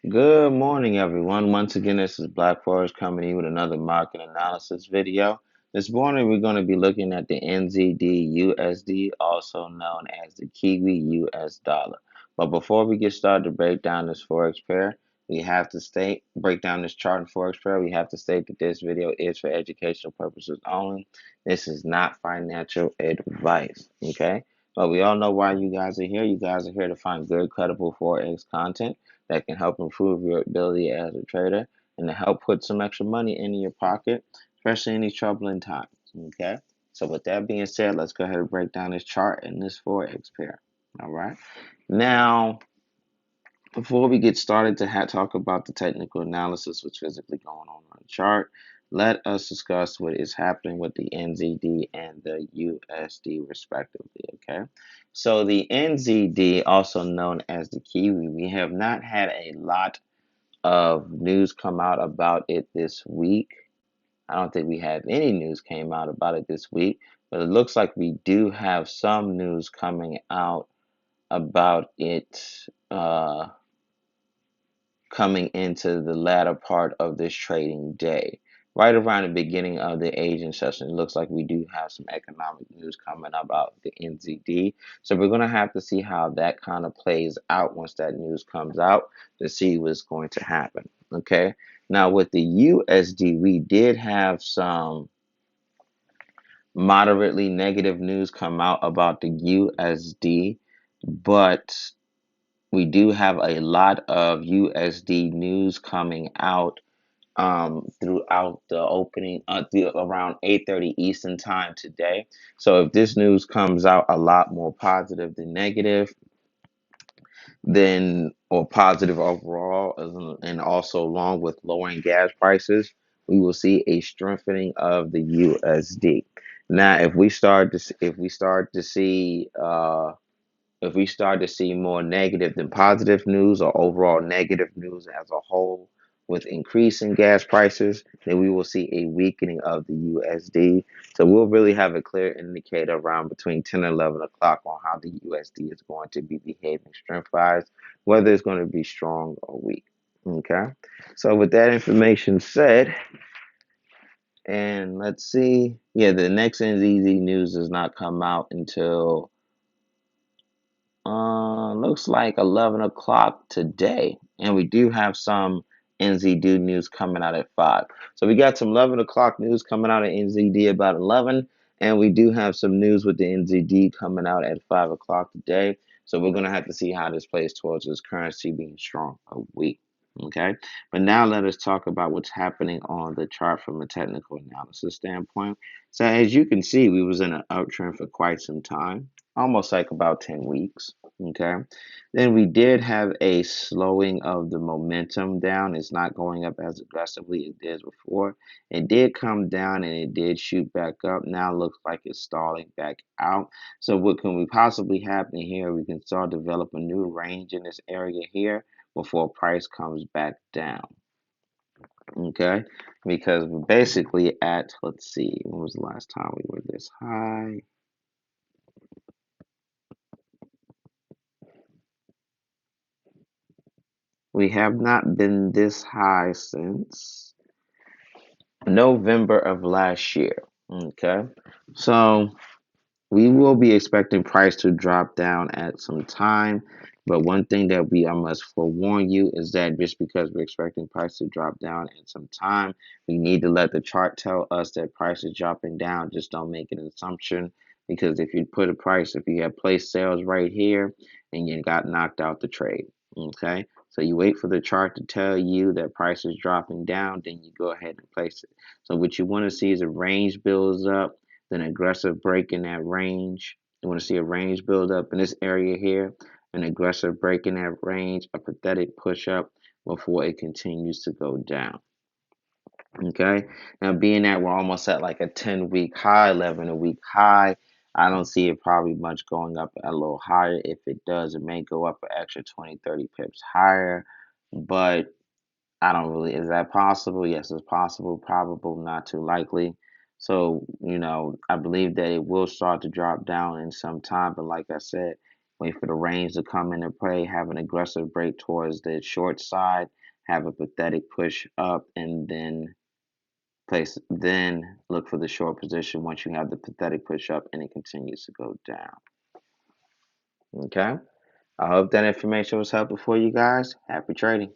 Good morning, everyone. Once again, this is Black Forest coming in with another market analysis video. This morning, we're going to be looking at the NZDUSD, also known as the Kiwi US dollar. But before we get started to break down this Forex pair, break down this chart and Forex pair, we have to state that this video is for educational purposes only. This is not financial advice, okay? But we all know why you guys are here. You guys are here to find good, credible Forex content that can help improve your ability as a trader and to help put some extra money in your pocket, especially in these troubling times. Okay. So with that being said, let's go ahead and break down this chart and this Forex pair. All right. Now, before we get started to talk about the technical analysis, what's physically going on the chart, let us discuss what is happening with the NZD and the USD respectively, okay? So the NZD, also known as the Kiwi, we have not had a lot of news come out about it this week. I don't think we have any news came out about it this week, but it looks like we do have some news coming out about it coming into the latter part of this trading day. Right around the beginning of the Asian session, it looks like we do have some economic news coming about the NZD. So we're going to have to see how that kind of plays out once that news comes out to see what's going to happen. Okay. Now, with the USD, we did have some moderately negative news come out about the USD, but we do have a lot of USD news coming out throughout the opening around 8:30 Eastern time today. So if this news comes out a lot more positive than negative, then or positive overall, and also along with lowering gas prices, we will see a strengthening of the USD. Now, if we start to see more negative than positive news or overall negative news as a whole with increasing gas prices, then we will see a weakening of the USD. So we'll really have a clear indicator around between 10 and 11 o'clock on how the USD is going to be behaving strength-wise, whether it's going to be strong or weak. Okay. So with that information said, and let's see, yeah, the next NZD news does not come out until looks like 11 o'clock today. And we do have some NZD news coming out at 5. So we got some 11 o'clock news coming out at NZD about 11. And we do have some news with the NZD coming out at 5 o'clock today. So we're going to have to see how this plays towards this currency being strong or weak. Okay. But now let us talk about what's happening on the chart from a technical analysis standpoint. So as you can see, we was in an uptrend for quite some time, almost like about 10 weeks. Okay. Then we did have a slowing of the momentum down. It's not going up as aggressively as it did before. It did come down and it did shoot back up. Now it looks like it's stalling back out. So what can we possibly happen here? We can start develop a new range in this area here before price comes back down. Okay, because we're basically at, let's see, when was the last time we were this high? We have not been this high since November of last year. Okay, so we will be expecting price to drop down at some time. But one thing that I must forewarn you is that just because we're expecting price to drop down at some time, we need to let the chart tell us that price is dropping down. Just don't make an assumption, because if you put a price, if you have placed sales right here and you got knocked out the trade, okay? So you wait for the chart to tell you that price is dropping down, then you go ahead and place it. So what you want to see is a range builds up, then aggressive break in that range. You want to see a range build up in this area here, an aggressive break in that range, a pathetic push up before it continues to go down. Okay, now being that we're almost at like a 10-week high, 11-week high, I don't see it probably much going up a little higher. If it does, it may go up an extra 20, 30 pips higher, but I don't really, is that possible? Yes, it's possible, probable, not too likely. So, I believe that it will start to drop down in some time, but like I said, wait for the range to come into play, have an aggressive break towards the short side, have a pathetic push up, and then look for the short position once you have the pathetic push up and it continues to go down. Okay, I hope that information was helpful for you guys. Happy trading.